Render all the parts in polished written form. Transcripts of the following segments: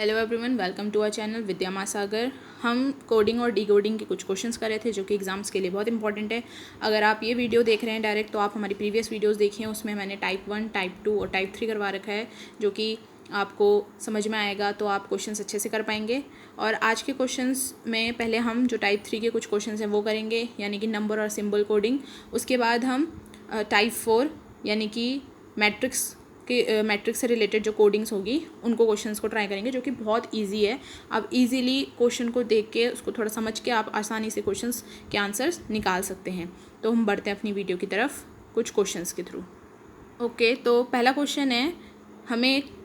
Hello everyone, welcome to our channel Vidya Mahasagar. हम coding और decoding के कुछ क्वेश्चंस कर रहे थे जो कि एग्जाम्स के लिए बहुत इंपॉर्टेंट है। अगर आप ये वीडियो देख रहे हैं डायरेक्ट तो आप हमारी प्रीवियस वीडियोस देखिए, उसमें मैंने टाइप 1, टाइप 2 और टाइप 3 करवा रखा है जो कि आपको समझ में आएगा तो आप क्वेश्चंस अच्छे से कर पाएंगे। और आज के क्वेश्चंस में पहले हम जो टाइप 3 के कुछ क्वेश्चंस हैं वो करेंगे, यानी कि नंबर और सिंबल कोडिंग। उसके बाद हम टाइप 4 यानी कि मैट्रिक्स से रिलेटेड जो कोडिंग्स होगी उनको क्वेश्चंस को ट्राई करेंगे, जो कि बहुत इजी है। आप इजीली क्वेश्चन को देख के उसको थोड़ा समझ के आप आसानी से क्वेश्चंस के आंसर्स निकाल सकते हैं। तो हम बढ़ते हैं अपनी वीडियो की तरफ कुछ क्वेश्चंस के थ्रू। ओके, तो पहला क्वेश्चन है, हमें एक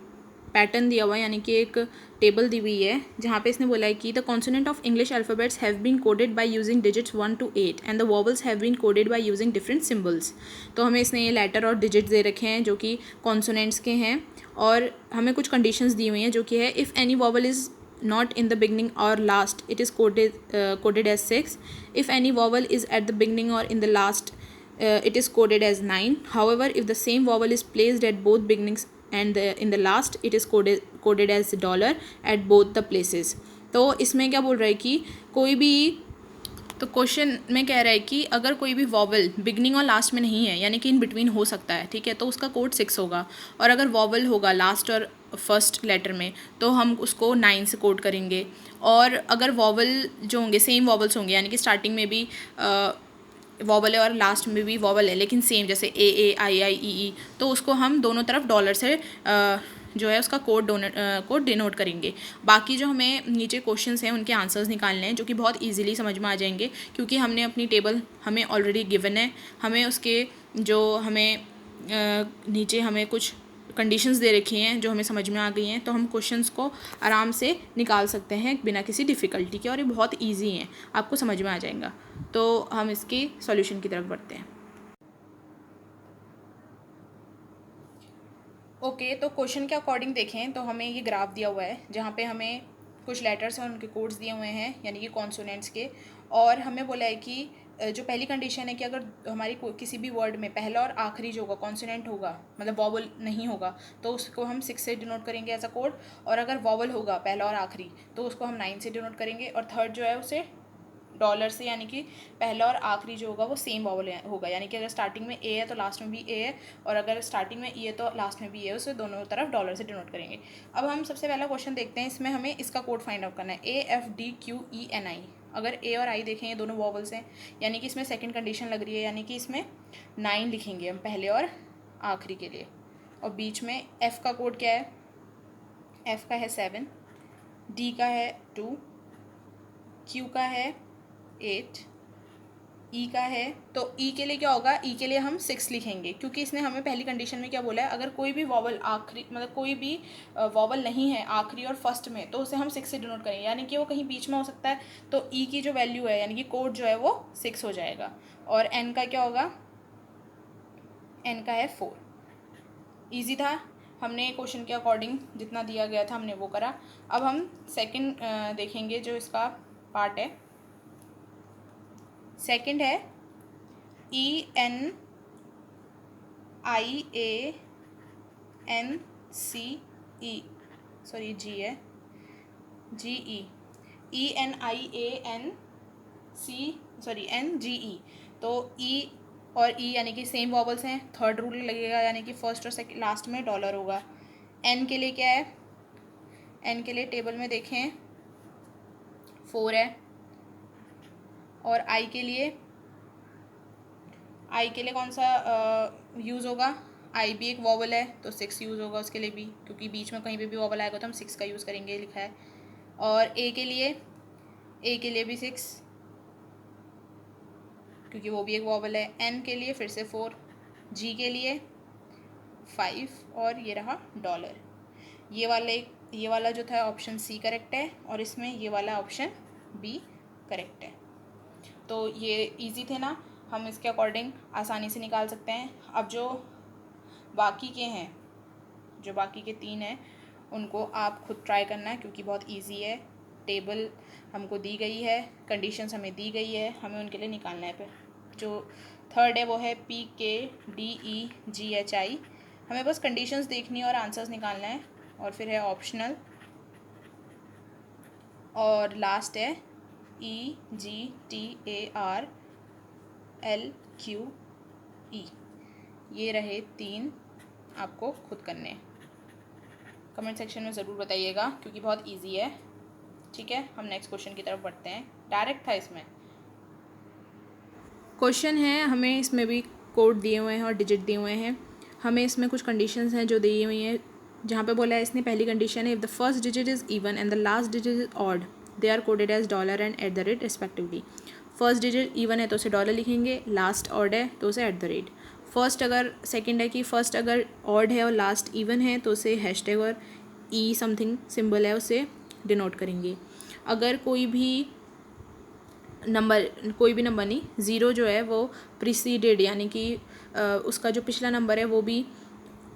पैटर्न दिया हुआ है, यानी कि एक टेबल दी हुई है जहाँ पे इसने बोला है कि the consonant of English alphabets have been coded by using digits 1 to 8 and the vowels have been coded by using different symbols. तो हमें इसने ये लेटर और डिजिट्स दे रखे हैं जो कि कॉन्सोनेंट्स के हैं, और हमें कुछ कंडीशंस दी हुई हैं जो कि है if any vowel is not in the beginning or last it is coded as 6. If any vowel is at the beginning or in the last it is coded as 9. However, if the same vowel is placed at both beginnings and in the last it is coded as dollar at both the places. तो इसमें क्या बोल रहा है कि कोई भी, तो क्वेश्चन में कह रहा है कि अगर कोई भी वॉवल बिगनिंग और लास्ट में नहीं है, यानी कि इन बिटवीन हो सकता है, ठीक है, तो उसका कोड 6 होगा। और अगर वॉवल होगा लास्ट और फर्स्ट लेटर में तो हम उसको 9 से कोड करेंगे। और अगर वॉवल जो होंगे सेम वॉवल्स होंगे, यानी कि स्टार्टिंग में भी वॉवल है और लास्ट में भी वॉवल है लेकिन सेम, जैसे ए आई आई ई, तो उसको हम दोनों तरफ डॉलर से जो है उसका कोड डिनोट करेंगे। बाकी जो हमें नीचे क्वेश्चंस हैं उनके आंसर्स निकालने हैं जो कि बहुत इजीली समझ में आ जाएंगे, क्योंकि हमने अपनी टेबल हमें ऑलरेडी गिवन है। हमें उसके जो हमें नीचे हमें कुछ कंडीशंस दे रखी हैं जो हमें समझ में आ गई हैं, तो हम क्वेश्चंस को आराम से निकाल सकते हैं बिना किसी डिफ़िकल्टी के, और ये बहुत ईजी हैं, आपको समझ में आ जाएगा। तो हम इसकी सॉल्यूशन की तरफ बढ़ते हैं। ओके, तो क्वेश्चन के अकॉर्डिंग देखें तो हमें ये ग्राफ दिया हुआ है जहाँ पे हमें कुछ लेटर्स और उनके कोड्स दिए हुए हैं, यानी कि कॉन्सोनेंट्स के। और हमें बोला है कि जो पहली कंडीशन है कि अगर हमारी किसी भी वर्ड में पहला और आखिरी जो होगा कॉन्सोनेंट होगा, मतलब वॉवल नहीं होगा, तो उसको हम 6 से डिनोट करेंगे एज अ कोड। और अगर वॉवल होगा पहला और आखिरी तो उसको हम 9 से डिनोट करेंगे। और थर्ड जो है उसे डॉलर से, यानी कि पहला और आखिरी जो होगा वो सेम वॉवल होगा, यानी कि अगर स्टार्टिंग में ए है तो लास्ट में भी ए है, और अगर स्टार्टिंग में ई है तो लास्ट में भी ए है, उसे दोनों तरफ डॉलर से डिनोट करेंगे। अब हम सबसे पहला क्वेश्चन देखते हैं, इसमें हमें इसका कोड फाइंड आउट करना है, AFDQENI। अगर ए और आई देखें ये दोनों वॉवल्स हैं, यानी कि इसमें सेकेंड कंडीशन लग रही है, यानी कि इसमें 9 लिखेंगे हम पहले और आखिरी के लिए। और बीच में एफ़ का कोड क्या है, एफ़ का है 7, डी का है 2, क्यू का है 8, ई का है, तो ई के लिए क्या होगा, ई के लिए हम 6 लिखेंगे, क्योंकि इसने हमें पहली कंडीशन में क्या बोला है, अगर कोई भी वॉवल आखिरी, मतलब कोई भी वॉवल नहीं है आखिरी और फर्स्ट में, तो उसे हम 6 से डिनोट करेंगे, यानी कि वो कहीं बीच में हो सकता है, तो ई की जो वैल्यू है, यानी कि कोड जो है वो 6 हो जाएगा। और एन का क्या होगा, एन का है 4। ईजी था, हमने क्वेश्चन के अकॉर्डिंग जितना दिया गया था हमने वो करा। अब हम सेकेंड देखेंगे जो इसका पार्ट है। सेकंड है ENIANCE, सॉरी जी है, GE, NGE। तो E और E यानी कि सेम वॉवल्स हैं, थर्ड रूल लगेगा, यानी कि फर्स्ट और सेकंड लास्ट में डॉलर होगा। N के लिए क्या है, N के लिए टेबल में देखें 4 है। और I के लिए कौन सा यूज़ होगा, आई भी एक वॉवल है तो 6 यूज़ होगा उसके लिए भी, क्योंकि बीच में कहीं पे भी वॉवल आएगा तो हम 6 का यूज़ करेंगे, लिखा है। और ए के लिए भी 6, क्योंकि वो भी एक वॉवल है। एन के लिए फिर से 4, जी के लिए 5, और ये रहा डॉलर। ये वाला जो था ऑप्शन सी करेक्ट है, और इसमें ये वाला ऑप्शन बी करेक्ट है। तो ये इजी थे ना, हम इसके अकॉर्डिंग आसानी से निकाल सकते हैं। अब जो बाकी के हैं, जो बाकी के 3 हैं, उनको आप खुद ट्राई करना है, क्योंकि बहुत इजी है। टेबल हमको दी गई है, कंडीशंस हमें दी गई है, हमें उनके लिए निकालना है। फिर जो थर्ड है वो है PKDEGHI। हमें बस कंडीशंस देखनी है और आंसर्स निकालना है। और फिर है ऑप्शनल, और लास्ट है EGTARLQE। ये रहे 3, आपको खुद करने हैं। कमेंट सेक्शन में ज़रूर बताइएगा क्योंकि बहुत इजी है। ठीक है, हम नेक्स्ट क्वेश्चन की तरफ बढ़ते हैं। डायरेक्ट था इसमें क्वेश्चन है, हमें इसमें भी कोड दिए हुए हैं और डिजिट दिए हुए हैं। हमें इसमें कुछ कंडीशंस हैं जो दी हुई हैं, जहाँ पे बोला है इसने पहली कंडीशन है if the first digit is even and the last digit is odd they are coded as $& and @ respectively. First digit even है तो उसे $, लिखेंगे, लास्ट ऑड है तो उसे @ फर्स्ट अगर सेकंड है कि फर्स्ट अगर ऑड है और लास्ट इवन है तो उसे हैशटैग और समथिंग सिंबल है उसे डिनोट करेंगे। अगर कोई भी नंबर नहीं, ज़ीरो जो है वो प्रीसीडेड यानी कि उसका जो पिछला नंबर है वो भी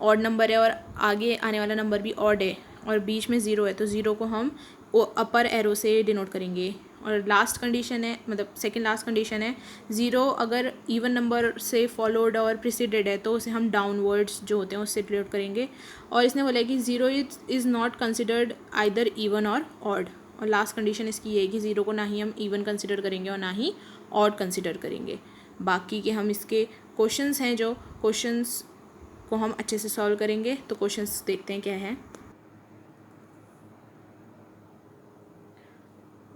ऑड नंबर है और आगे आने वाला नंबर भी ऑड है और बीच में ज़ीरो है, तो ज़ीरो को हम वो अपर एरो से डिनोट करेंगे। और लास्ट कंडीशन है, मतलब सेकंड लास्ट कंडीशन है, ज़ीरो अगर इवन नंबर से फॉलोड और प्रीसीडेड है तो उसे हम डाउनवर्ड्स जो होते हैं उससे डिनोट करेंगे। और इसने बोला है कि zero is not considered either even और ऑड। और लास्ट कंडीशन इसकी ये है कि ज़ीरो को ना ही हम इवन कंसिडर करेंगे और ना ही ऑड कंसिडर करेंगे। बाकी के हम इसके क्वेश्चंस हैं, जो क्वेश्चंस को हम अच्छे से सॉल्व करेंगे। तो क्वेश्चंस देखते हैं क्या है।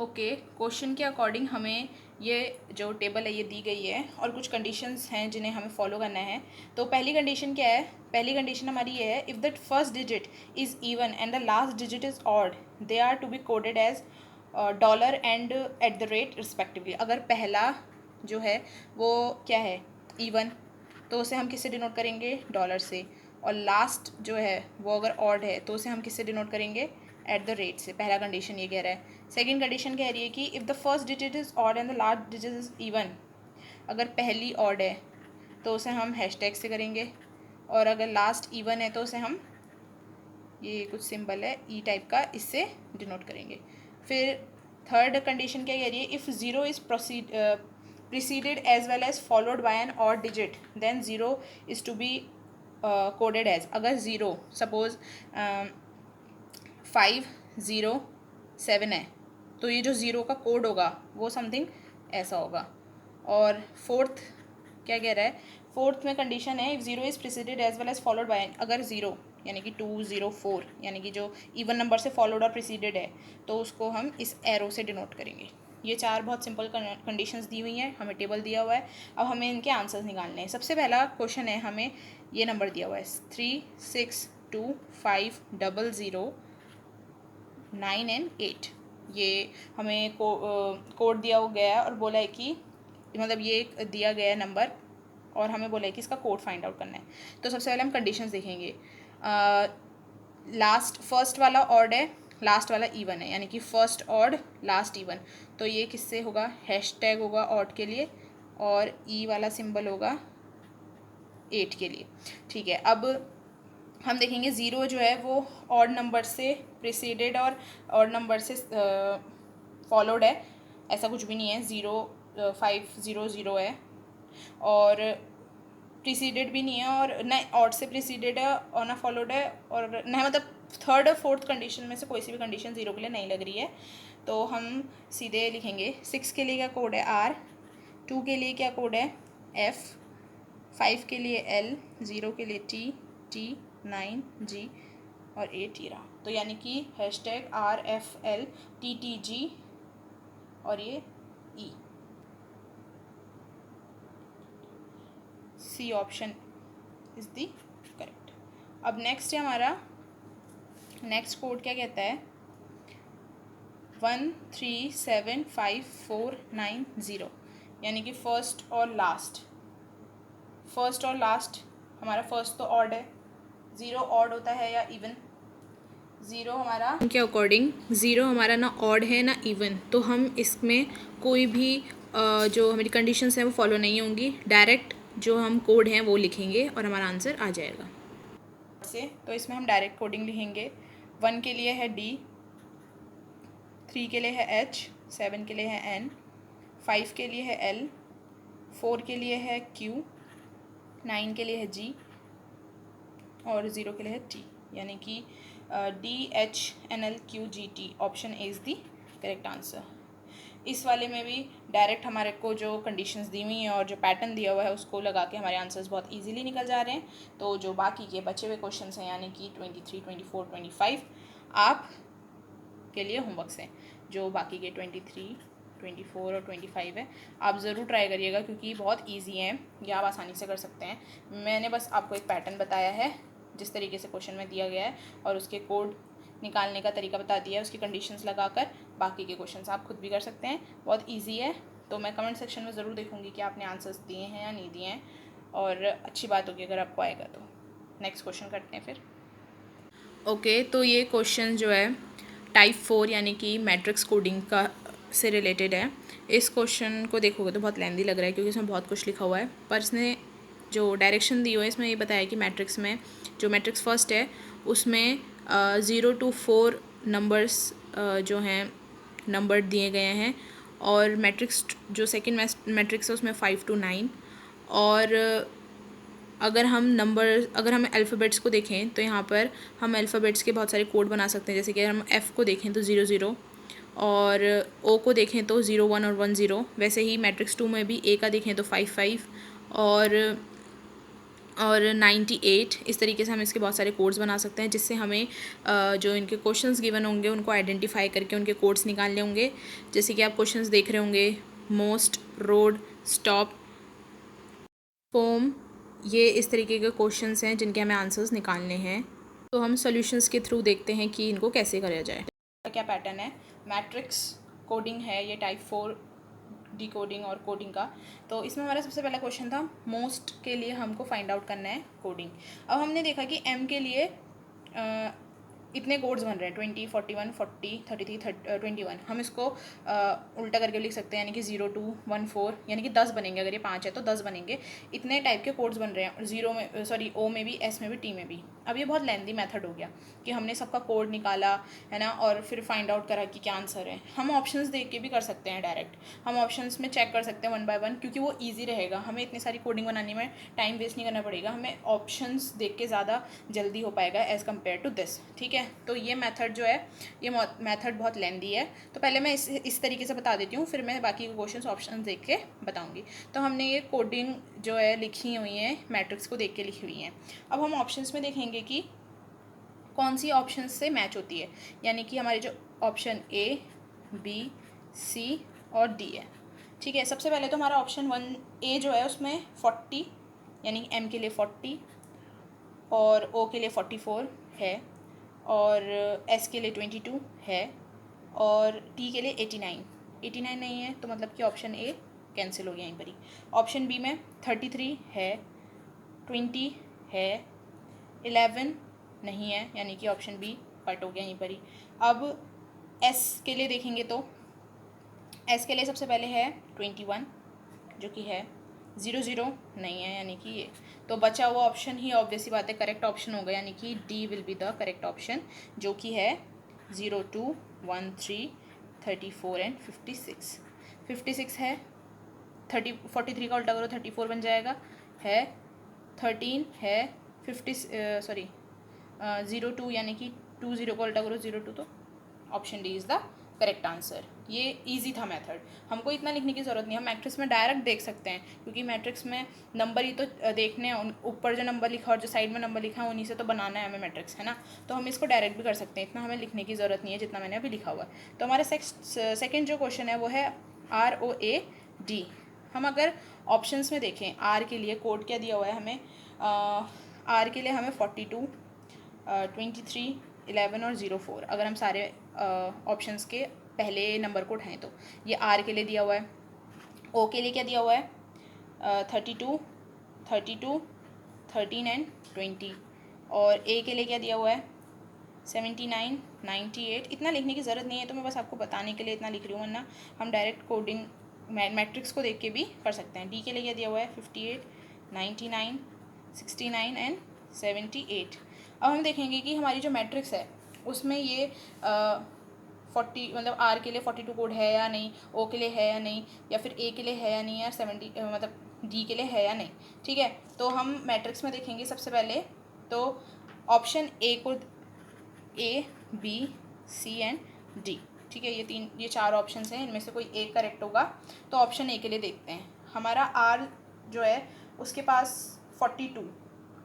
ओके, क्वेश्चन के अकॉर्डिंग हमें ये जो टेबल है ये दी गई है और कुछ कंडीशंस हैं जिन्हें हमें फॉलो करना है। तो पहली कंडीशन क्या है? पहली कंडीशन हमारी ये है, if the first digit is even and the last digit is odd they are to be coded as $& and @ respectively. अगर पहला जो है वो क्या है, इवन, तो उसे हम किससे डिनोट करेंगे? $, से। और लास्ट जो है वो अगर ऑड है तो उसे हम किससे डिनोट करेंगे? @ से। पहला कंडीशन ये कह रहा है। सेकेंड कंडीशन कह रही है कि if the first digit is odd and the last digit is even, अगर पहली ऑड है तो उसे हम हैशटैग से करेंगे और अगर लास्ट इवन है तो उसे हम, ये कुछ सिंबल है ई टाइप का, इससे डिनोट करेंगे। फिर थर्ड कंडीशन क्या कह रही है, if zero is preceded as well as followed by an odd digit then 0 is to be coded as, अगर ज़ीरो सपोज 507 है तो ये जो ज़ीरो का कोड होगा वो समथिंग ऐसा होगा। और फोर्थ क्या कह रहा है, फोर्थ में कंडीशन है if zero is preceded as well as followed by, अगर ज़ीरो यानी कि 204 यानी कि जो इवन नंबर से फॉलोड और प्रिसीडेड है तो उसको हम इस एरो से डिनोट करेंगे। ये चार बहुत सिंपल कंडीशंस दी हुई हैं, हमें टेबल दिया हुआ है। अब हमें इनके आंसर्स निकालने हैं। सबसे पहला क्वेश्चन है, हमें ये नंबर दिया हुआ है 3625009 एंड 8। ये हमें कोड दिया हो गया है और बोला है कि मतलब ये दिया गया है नंबर और हमें बोला है कि इसका कोड फाइंड आउट करना है। तो सबसे पहले हम कंडीशंस देखेंगे। लास्ट फर्स्ट वाला ऑड है, लास्ट वाला इवन है, यानी कि फर्स्ट ऑड लास्ट इवन, तो ये किससे होगा? हैशटैग होगा ऑड के लिए और ई वाला सिंबल होगा 8 के लिए। ठीक है, अब हम देखेंगे ज़ीरो जो है वो ऑड नंबर से प्रीसीडेड और ऑड नंबर से फॉलोड है, ऐसा कुछ भी नहीं है। 0500 है और प्रीसीडेड भी नहीं है और न ऑड से प्रीसीडेड है और ना फॉलोड है और न, मतलब थर्ड और फोर्थ कंडीशन में से कोई सी भी कंडीशन ज़ीरो के लिए नहीं लग रही है। तो हम सीधे लिखेंगे 6 के लिए क्या कोड है? R, 2 के लिए क्या कोड है? F, 5 के लिए L, 0 के लिए T, 9 G और 8 रहा। तो यानी कि हैशटैग RFLTTG और ये E, C option is the correct. अब नेक्स्ट है हमारा, नेक्स्ट कोड क्या कहता है? 137549 यानी कि फर्स्ट और लास्ट। फर्स्ट और लास्ट, हमारा फर्स्ट तो ऑड है, ज़ीरो ऑड होता है या इवन? ज़ीरो हमारा के अकॉर्डिंग ज़ीरो हमारा ना ऑड है ना इवन, तो हम इसमें कोई भी जो हमारी कंडीशंस हैं वो फॉलो नहीं होंगी। डायरेक्ट जो हम कोड हैं वो लिखेंगे और हमारा आंसर आ जाएगा से। तो इसमें हम डायरेक्ट कोडिंग लिखेंगे। 1 के लिए है D, 3 के लिए है H, 7 के लिए है N, 5 के लिए है L, 4 के लिए है Q, 9 के लिए है G और 0 के लिए है T, यानी कि DHNLQGT option A is the correct answer. इस वाले में भी डायरेक्ट हमारे को जो कंडीशंस दी हुई हैं और जो पैटर्न दिया हुआ है उसको लगा के हमारे आंसर्स बहुत इजीली निकल जा रहे हैं। तो जो बाकी के बचे हुए क्वेश्चंस हैं यानी कि 23, 24, 25 आप के लिए होमवर्क्स हैं। जो बाकी के 23, 24 और 25 है आप ज़रूर ट्राई करिएगा क्योंकि बहुत ईजी हैं, ये आप आसानी से कर सकते हैं। मैंने बस आपको एक पैटर्न बताया है जिस तरीके से क्वेश्चन में दिया गया है और उसके कोड निकालने का तरीका बता दिया है, उसकी कंडीशंस लगाकर बाकी के क्वेश्चंस आप खुद भी कर सकते हैं, बहुत इजी है। तो मैं कमेंट सेक्शन में ज़रूर देखूंगी कि आपने आंसर्स दिए हैं या नहीं दिए हैं, और अच्छी बात होगी अगर आपको आएगा तो। नेक्स्ट क्वेश्चन करते हैं फिर। ओके, तो ये क्वेश्चन जो है टाइप 4 यानी कि मैट्रिक्स कोडिंग का से रिलेटेड है। इस क्वेश्चन को देखोगे तो बहुत लेंदी लग रहा है क्योंकि इसमें बहुत कुछ लिखा हुआ है, पर इसने जो डायरेक्शन दी हुई है इसमें ये बताया कि मैट्रिक्स में जो मैट्रिक्स फर्स्ट है उसमें 0 to 4 नंबर्स जो हैं नंबर दिए गए हैं, और मैट्रिक्स जो सेकंड मैट्रिक्स है उसमें 5 to 9। और अगर हम अल्फ़ाबेट्स को देखें तो यहाँ पर हम अल्फ़ाबेट्स के बहुत सारे कोड बना सकते हैं। जैसे कि अगर हम F को देखें तो 0 0, और O को देखें तो 0 1 और 1 0। वैसे ही मैट्रिक्स 2 में भी A का देखें तो 5 5 और 98। इस तरीके से हम इसके बहुत सारे कोड्स बना सकते हैं जिससे हमें जो इनके क्वेश्चंस गिवन होंगे उनको आइडेंटिफाई करके उनके कोड्स निकालने होंगे। जैसे कि आप क्वेश्चंस देख रहे होंगे, मोस्ट, रोड, स्टॉप, फोम, ये इस तरीके के क्वेश्चंस हैं जिनके हमें आंसर्स निकालने हैं। तो हम सॉल्यूशंस के थ्रू देखते हैं कि इनको कैसे करा जाए। क्या पैटर्न है, मैट्रिक्स कोडिंग है ये टाइप 4 डिकोडिंग और कोडिंग का। तो इसमें हमारा सबसे पहला क्वेश्चन था मोस्ट के लिए हमको फाइंड आउट करना है कोडिंग। अब हमने देखा कि एम के लिए इतने कोड्स बन रहे हैं 20, 41, 40, 33, 21। हम इसको उल्टा करके लिख सकते हैं यानी कि 0 2 1 4 यानी कि 10 बनेंगे। अगर ये 5 है तो 10 बनेंगे। इतने टाइप के कोड्स बन रहे हैं, जीरो में सॉरी ओ में भी, एस में भी, टी में भी। अब ये बहुत लेंदी मेथड हो गया कि हमने सबका कोड निकाला है ना, और फिर फाइंड आउट करा कि क्या आंसर है। हम ऑप्शंस देख के भी कर सकते हैं डायरेक्ट, हम ऑप्शंस में चेक कर सकते हैं 1 by 1 क्योंकि वो ईजी रहेगा। हमें इतनी सारी कोडिंग बनाने में टाइम वेस्ट नहीं करना पड़ेगा, हमें ऑप्शंस देख के ज़्यादा जल्दी हो पाएगा एज़ कम्पेयर टू दिस। ठीक है, तो ये मेथड जो है ये मेथड बहुत लेंदी है। तो पहले मैं इस तरीके से बता देती हूँ, फिर मैं बाकी के क्वेश्चन ऑप्शन देख के बताऊँगी। तो हमने ये कोडिंग जो है लिखी हुई है मैट्रिक्स को देख के लिखी हुई हैं। अब हम ऑप्शंस में देखेंगे कि कौन सी ऑप्शन से मैच होती है, यानी कि हमारे जो ऑप्शन ए, बी, सी और डी है। ठीक है, सबसे पहले तो हमारा ऑप्शन 1 ए जो है उसमें 40 यानी एम के लिए 40 और ओ के लिए 44 है, और एस के लिए 22 है, और टी के लिए 89 नहीं है, तो मतलब कि ऑप्शन ए कैंसिल हो गया यहीं पर ही। ऑप्शन बी में 33 है, 20 है, 11 नहीं है, यानी कि ऑप्शन बी कट हो गया यहीं पर ही। अब एस के लिए देखेंगे तो एस के लिए सबसे पहले है 21 जो कि है, 0 0 नहीं है, यानी कि ये। तो बचा हुआ ऑप्शन ही ऑब्वियसली बात है करेक्ट ऑप्शन होगा, यानी कि D will be the correct option जो कि है 0 2 1 3 34 एंड 56। 56 है, 43 का उल्टा करो 34 बन जाएगा, है 13 है, 0 2 यानी कि 2 0 का उल्टा करो 0 2, तो option D is the correct answer. ये इजी था मेथड, हमको इतना लिखने की ज़रूरत नहीं है, हम मैट्रिक्स में डायरेक्ट देख सकते हैं क्योंकि मैट्रिक्स में नंबर ही तो देखने हैं, ऊपर जो नंबर लिखा और जो साइड में नंबर लिखा है उन्हीं से तो बनाना है हमें मैट्रिक्स, है ना। तो हम इसको डायरेक्ट भी कर सकते हैं, इतना हमें लिखने की ज़रूरत नहीं है जितना मैंने अभी लिखा हुआ है। तो हमारा सेकेंड जो क्वेश्चन है वो है ROAD। हम अगर ऑप्शंस में देखें आर के लिए कोड क्या दिया हुआ है हमें, आर के लिए हमें 42, 23, 11 और 04। अगर हम सारे ऑप्शंस के पहले नंबर को उठाएं तो ये आर के लिए दिया हुआ है। ओ के लिए क्या दिया हुआ है, 32, 13 एंड 20। और ए के लिए क्या दिया हुआ है, 79, 98। इतना लिखने की ज़रूरत नहीं है, तो मैं बस आपको बताने के लिए इतना लिख रही हूँ, वरना हम डायरेक्ट कोडिंग मैट्रिक्स को देख के भी कर सकते हैं। डी के लिए क्या दिया हुआ है, 58, 99, 69 एंड 78। अब हम देखेंगे कि हमारी जो मैट्रिक्स है उसमें ये 40 मतलब आर के लिए 42 कोड है या नहीं, ओ के लिए है या नहीं, या फिर ए के लिए है या नहीं, या 70 मतलब डी के लिए है या नहीं। ठीक है, तो हम मैट्रिक्स में देखेंगे सबसे पहले तो ऑप्शन ए को, ए, बी, सी एंड डी। ठीक है, ये 4 ऑप्शन हैं, इनमें से कोई एक करेक्ट होगा। तो ऑप्शन ए के लिए देखते हैं। हमारा आर जो है उसके पास 42,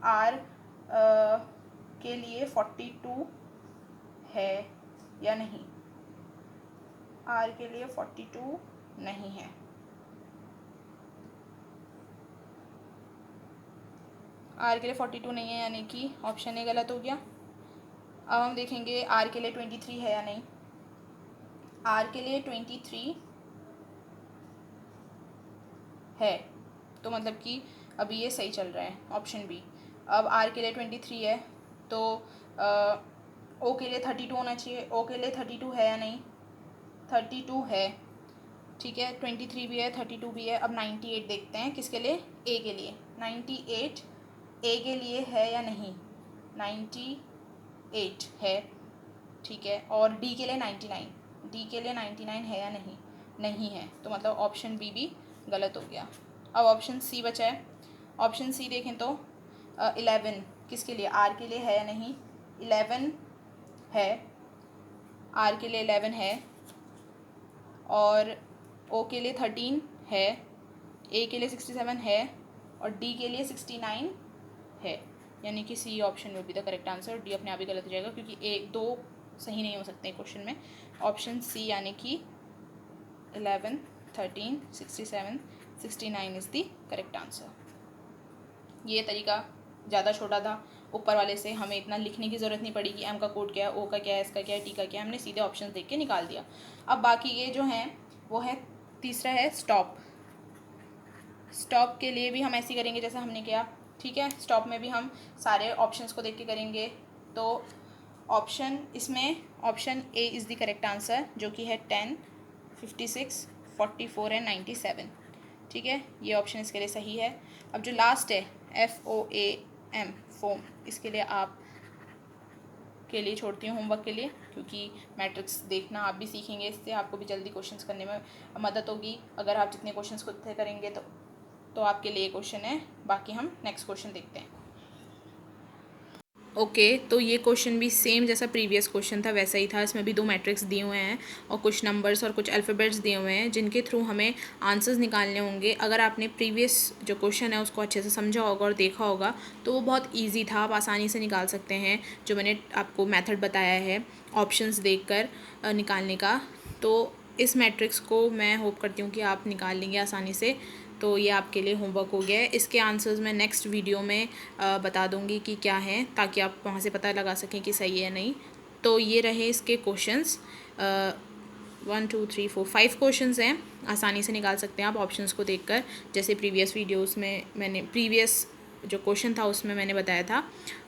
आर के लिए 42 है या नहीं? आर के लिए 42 नहीं है। आर के लिए 42 नहीं है, यानी कि ऑप्शन ए गलत हो गया। अब हम देखेंगे आर के लिए 23 है या नहीं। आर के लिए 23 है, तो मतलब कि अभी ये सही चल रहा है, ऑप्शन बी। अब आर के लिए 23 है, तो ओ के लिए 32 होना चाहिए। ओ के लिए 32 है या नहीं? 32 है, ठीक है। 23 भी है, 32 भी है। अब 98 देखते हैं, किसके लिए? ए के लिए। 98 ए के लिए है या नहीं? 98 है, ठीक है। और डी के लिए 99, डी के लिए 99 है या नहीं? नहीं है, तो मतलब ऑप्शन बी भी गलत हो गया। अब ऑप्शन सी बचा है। ऑप्शन सी देखें तो 11 किसके लिए? आर के लिए है या नहीं? 11 है, आर के लिए 11 है, और ओ के लिए 13 है, ए के लिए 67 है, और डी के लिए 69 है, यानी कि सी ऑप्शन में भी द करेक्ट आंसर। डी अपने आप ही गलत हो जाएगा, क्योंकि एक दो सही नहीं हो सकते क्वेश्चन में। ऑप्शन सी यानी कि 11, 13, 67, 69 इज़ द करेक्ट आंसर। ये तरीका ज़्यादा छोटा था, ऊपर वाले से हमें इतना लिखने की ज़रूरत नहीं पड़ी कि एम का कोड क्या है, ओ का क्या है, एस का क्या है, टी का क्या है। हमने सीधे ऑप्शन देख के निकाल दिया। अब बाकी ये जो हैं वो है, तीसरा है स्टॉप। स्टॉप के लिए भी हम ऐसे ही करेंगे जैसा हमने किया, ठीक है। स्टॉप में भी हम सारे ऑप्शंस को देख के करेंगे। तो ऑप्शन इसमें option A is the correct answer, जो कि है 10, 56, 44 एंड 97, ठीक है। ये ऑप्शन इसके लिए सही है। अब जो लास्ट है FOAM, फोम, इसके लिए आप के लिए छोड़ती हूँ होमवर्क के लिए, क्योंकि मैट्रिक्स देखना आप भी सीखेंगे, इससे आपको भी जल्दी क्वेश्चंस करने में मदद होगी। अगर आप जितने क्वेश्चंस खुद से करेंगे तो आपके लिए क्वेश्चन है। बाकी हम नेक्स्ट क्वेश्चन देखते हैं। ओके, तो ये क्वेश्चन भी सेम जैसा प्रीवियस क्वेश्चन था वैसा ही था। इसमें भी 2 मैट्रिक्स दिए हुए हैं और कुछ नंबर्स और कुछ अल्फ़ाबेट्स दिए हुए हैं, जिनके थ्रू हमें आंसर्स निकालने होंगे। अगर आपने प्रीवियस जो क्वेश्चन है उसको अच्छे से समझा होगा और देखा होगा तो वो बहुत ईजी था, आप आसानी से निकाल सकते हैं। जो मैंने आपको मेथड बताया है ऑप्शंस देखकर निकालने का, तो इस मैट्रिक्स को मैं होप करती हूँ कि आप निकाल लेंगे आसानी से। तो ये आपके लिए होमवर्क हो गया है। इसके आंसर्स मैं नेक्स्ट वीडियो में बता दूंगी कि क्या हैं, ताकि आप वहाँ से पता लगा सकें कि सही है नहीं। तो ये रहे इसके क्वेश्चंस, 1 2 3 4 5 क्वेश्चंस हैं, आसानी से निकाल सकते हैं आप ऑप्शंस को देखकर, जैसे प्रीवियस वीडियोस में मैंने प्रीवियस जो क्वेश्चन था उसमें मैंने बताया था।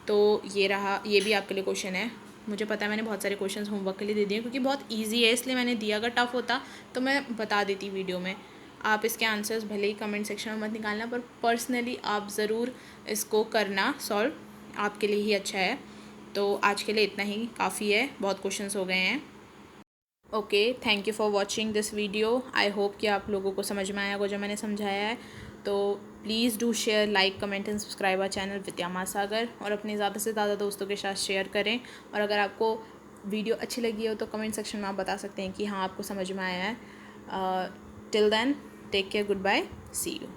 तो ये रहा, ये भी आपके लिए क्वेश्चन है। मुझे पता है मैंने बहुत सारे क्वेश्चंस होमवर्क के लिए दे दिए, क्योंकि बहुत ईजी है इसलिए मैंने दिया। अगर टफ होता तो मैं बता देती वीडियो में। आप इसके आंसर्स भले ही कमेंट सेक्शन में मत निकालना, पर पर्सनली आप ज़रूर इसको करना सॉल्व, आपके लिए ही अच्छा है। तो आज के लिए इतना ही काफ़ी है, बहुत क्वेश्चंस हो गए हैं। Okay, thank you for watching this video. I hope कि आप लोगों को समझ में आया होगा जो मैंने समझाया है। तो please do share, like, comment and subscribe our channel Vidya Mahasagar, और अपने ज़्यादा से ज़्यादा दोस्तों के साथ शेयर करें। और अगर आपको वीडियो अच्छी लगी हो तो कमेंट सेक्शन में आप बता सकते हैं कि हाँ आपको समझ में आया है। Till then, take care, good bye, see you.